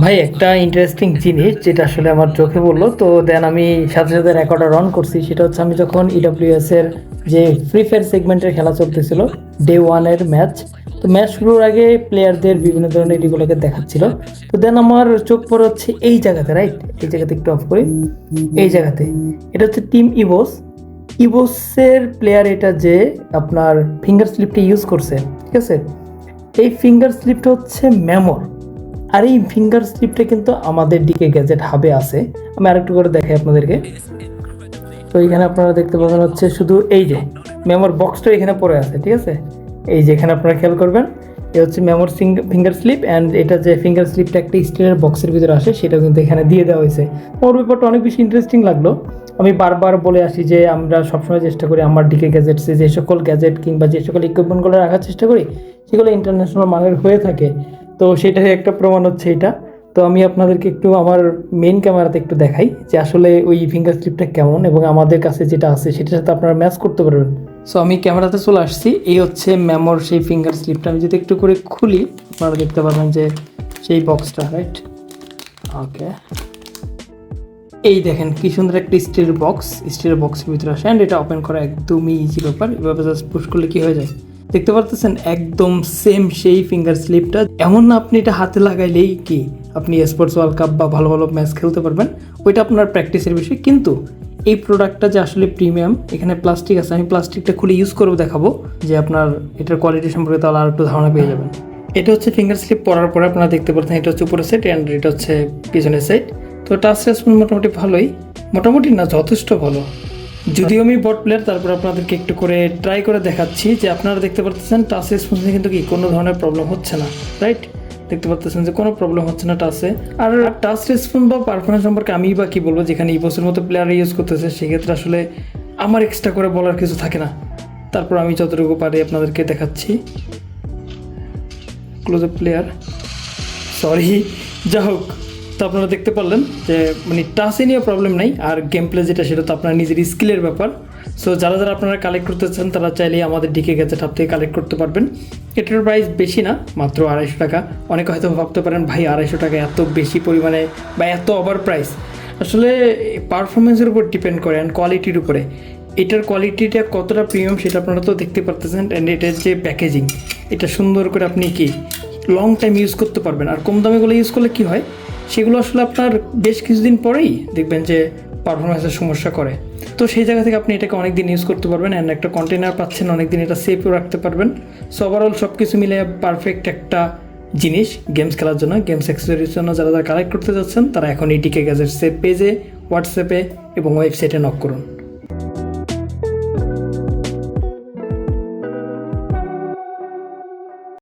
ভাই একটা ইন্টারেস্টিং জিনিস যেটা আসলে আমার চোখে পড়লো, তো দেন আমি সাথে সাথে রেকর্ডার অন করছি। সেটা হচ্ছে আমি যখন ইডব্লিউএস এর যে ফ্রি ফায়ার সেগমেন্টের খেলা চলতেছিল, ডে ওয়ানের ম্যাচ, তো ম্যাচ শুরুর আগে প্লেয়ারদের বিভিন্ন ধরনের এগুলোকে দেখাচ্ছিল। তো দেন আমার চোখ পড়ে হচ্ছে এই জায়গাতে, রাইট, এই জায়গাতে একটু অফ করি, এই জায়গাতে এটা হচ্ছে টিম ইভোস। ইভোসের প্লেয়ার এটা যে আপনার ফিঙ্গার স্লিপটা ইউজ করছে, ঠিক আছে। এই ফিঙ্গার স্লিপটা হচ্ছে মেমোর, আর এই ফিঙ্গার স্লিপটা কিন্তু আমাদের ডিকে গ্যাজেট হাবে আছে। আমি আরেকটু করে দেখাই আপনাদেরকে। তো এখানে আপনারা দেখতে পাবেন হচ্ছে শুধু এই যে মেমোর বক্সটা এখানে পড়ে আছে, ঠিক আছে। এই যে এখানে আপনারা খেয়াল করবেন, এই হচ্ছে মেমোর ফিঙ্গার স্লিপ, অ্যান্ড এটা যে ফিঙ্গার স্লিপটা একটা স্টিলের বক্সের ভিতরে আসে, সেটা কিন্তু এখানে দিয়ে দেওয়া হয়েছে। ওর ব্যাপারটা অনেক বেশি ইন্টারেস্টিং লাগলো। আমি বারবার বলে আসি যে আমরা সবসময় চেষ্টা করি আমার ডিকে গ্যাজেটসে যে সকল গ্যাজেট কিংবা যে সকল ইকুইপমেন্টগুলো রাখার চেষ্টা করি সেগুলো ইন্টারন্যাশনাল মানের হয়ে থাকে। তো সেটাই একটা প্রমাণ হচ্ছে এটা। তো আমি আপনাদেরকে একটু আমার মেইন ক্যামেরাতে একটু দেখাই যে আসলে ওই ফিঙ্গার স্লিপটা কেমন, এবং আমাদের কাছে যেটা আছে সেটার সাথে আপনারা ম্যাচ করতে পারবেন। সো আমি ক্যামেরাতে চলে আসছি, এই হচ্ছে মেমোর সেই ফিঙ্গার স্লিপটা। আমি যদি একটু করে খুলি আপনারা দেখতে পারবেন যে সেই বক্সটা, রাইট, ওকে। এই দেখেন কি সুন্দর একটা স্টিলের বক্সের ভিতরে আসে, অ্যান্ড এটা ওপেন করা একদমই ইজি ব্যাপার। এভাবে জাস্ট পুশ করলে কি হয়ে যায় দেখতে পারতেছেন, একদম সেম সেই ফিঙ্গার স্লিপটা। এমন না আপনি এটা হাতে লাগাইলেই কি আপনি স্পোর্টস ওয়ার্ল্ড কাপ বা ভালো ভালো ম্যাচ খেলতে পারবেন, ওইটা আপনার প্র্যাকটিসের বিষয়। কিন্তু এই প্রোডাক্টটা যে আসলে প্রিমিয়াম, এখানে প্লাস্টিক আছে, আমি প্লাস্টিকটা খুলে ইউজ করে দেখাবো যে আপনার এটার কোয়ালিটি সম্পর্কে তাহলে আর একটু ধারণা পেয়ে যাবেন। এটা হচ্ছে ফিঙ্গার স্লিপ পরার পরে আপনারা দেখতে পাচ্ছেন এটা হচ্ছে উপরের সাইড, অ্যান্ড এটা হচ্ছে পিছনের সাইড। তো টাচ রেসপন্স মোটামুটি ভালোই, মোটামুটি না যথেষ্ট ভালো। যদিও আমি বট প্লেয়ার, তারপর আপনাদেরকে একটু করে ট্রাই করে দেখাচ্ছি যে আপনারা দেখতে পাচ্ছেন টাচ রেসপন্সে কিন্তু কি কোনো ধরনের প্রবলেম হচ্ছে না, রাইট। দেখতে পাচ্ছেন যে কোনো প্রবলেম হচ্ছে না টাচে। আর টাচ রেসপন্স বা পারফরমেন্স সম্পর্কে আমি বা কি বলবো, যেখানে ইভোসের মতো প্লেয়ার ইউজ করতেছে সেক্ষেত্রে আসলে আমার এক্সট্রা করে বলার কিছু থাকে না। তারপর আমি যতটুকু পারি আপনাদেরকে দেখাচ্ছি। ক্লোজ আপ প্লেয়ার, সরি, যা হোক। তো আপনারা দেখতে পারলেন যে মানে টাচে নিয়ে প্রবলেম নাই, আর গেম প্লে যেটা সেটা তো আপনার নিজের স্কিলের ব্যাপার। সো যারা যারা আপনারা কালেক্ট করতে চান তারা চাইলেই আমাদের ডিকে গ্যাজেট হাব থেকে কালেক্ট করতে পারবেন। এটার প্রাইস বেশি না, মাত্র 250 টাকা। অনেকে হয়তো ভাবতে পারেন ভাই 250 টাকা এত বেশি পরিমাণে বা এত ওভার প্রাইস। আসলে পারফরমেন্সের উপর ডিপেন্ড করে অ্যান্ড কোয়ালিটির উপরে। এটার কোয়ালিটিটা কতটা প্রিমিয়াম সেটা আপনারা তো দেখতে পারতেছেন, অ্যান্ড এটার যে প্যাকেজিং, এটা সুন্দর করে আপনি কি লং টাইম ইউজ করতে পারবেন। আর কম দামেগুলো ইউজ করলে কি হয়, সেগুলো আসলে আপনার বেশ কিছুদিন পরেই দেখবেন যে পারফরমেন্সের সমস্যা করে। তো সেই জায়গা থেকে আপনি এটাকে অনেক দিন ইউজ করতে পারবেন, অ্যান্ড একটা কন্টেনার পাচ্ছেন, অনেক দিন এটা সেফও রাখতে পারবেন। সো ওভারঅল সব কিছু মিলে পারফেক্ট একটা জিনিস গেমস খেলার জন্য, গেমস অ্যাক্সেসরিজের জন্য। যারা যারা কালেক্ট করতে যাচ্ছেন তারা এখন এই ডিকে গ্যাজেটসের পেজে, হোয়াটসঅ্যাপে এবং ওয়েবসাইটে নক করুন।